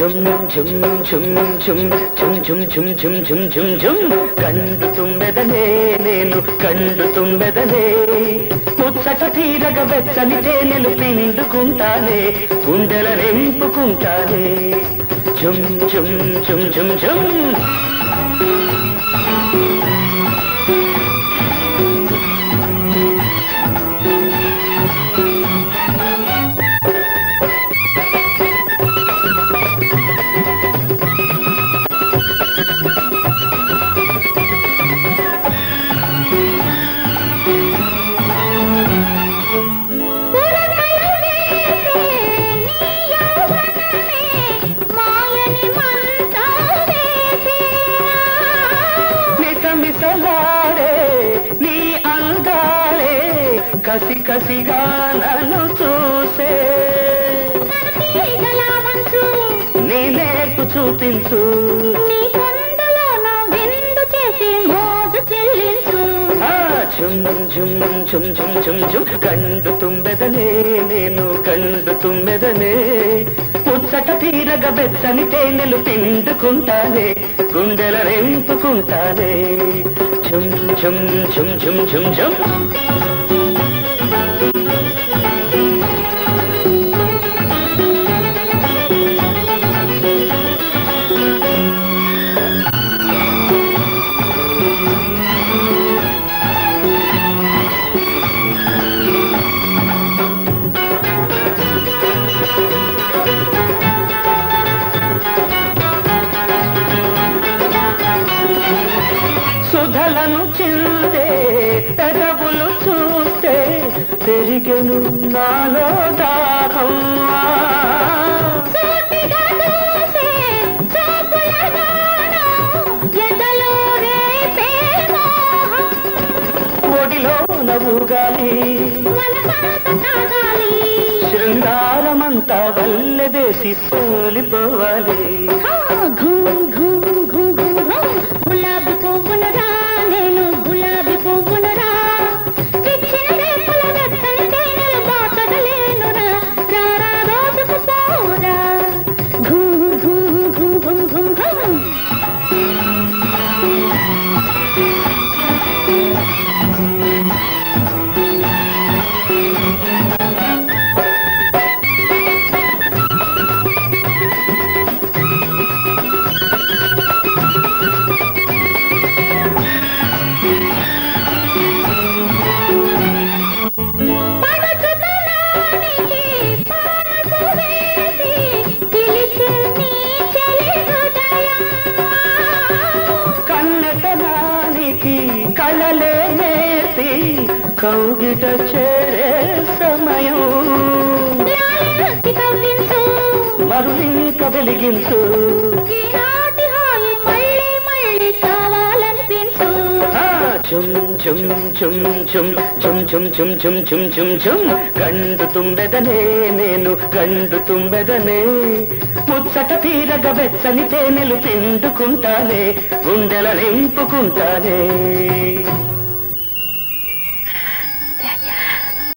ఝుమ్ ఝుమ్ ఝుమ్ ఝుమ్ ఝుమ్ ఝుమ్ ఝుమ్ ఝుమ్ ఝుమ్ ఝుమ్ ఝుమ్ కండు తుమ్మెదనే నేను కండు తుమ్మెదనే ముచ్చట తీరగ వెచ్చని తేనెలు పిండుకుంటానే గుండెల నింపుకుంటానే ఝుమ్ ఝుమ్ ఝుమ్ ఝుమ్ ఝుమ్ మిసలాడే నీ అంగాలే కసి కసిగా నన్ను చూసే నీ నేర్పు చూపించు నీ కొండలో నా విందు చేసి మోజు చెల్లించు ఝుమ్ ఝుమ్ ఝుమ్ ఝుమ్ ఝుమ్ ఝుమ్ కండు తుమ్మెదనే నేను కండు తుమ్మెదనే ముచ్చట తీరగ బెచ్చని తేనెలు పిండుకుంటానే గుండెల నింపుకుంటానే ఝుమ్ ఝుమ్ ఝుమ్ ఝుమ్ ఝుమ్ ఝుమ్ సుధలను చిందే పెదవులు చూస్తే పెరిగెను నాలో దాహం ఒడిలో నవ్వుగాలి శృంగారమంతా వల్లె వేసి సోలిపోవాలి గులాబీ పువ్వునరా నేను గులాబీ పువ్వునరా తెచ్చిన రేపుల వెచ్చని తేనెలు బాచగలేనురా రారా రోజుకు పోరా ఘుమ్ ఘుమ్ ఘుమ్ ఘుమ్ ఘుమ్ ఘుమ్ కళలే నేర్పి కౌగిట చేరే సమయం మరులింక వెలిగించు ఝుమ్ ఝుమ్ ఝుమ్ ఝుమ్ ఝుమ్ ఝుమ్ ఝుమ్ ఝుమ్ ఝుమ్ ఝుమ్ ఝుమ్ కండు తుమ్మెదనే నేను కండు తుమ్మెదనే ముచ్చట తీరగ వెచ్చని తేనెలు పిండుకుంటానే గుండెల నింపుకుంటానే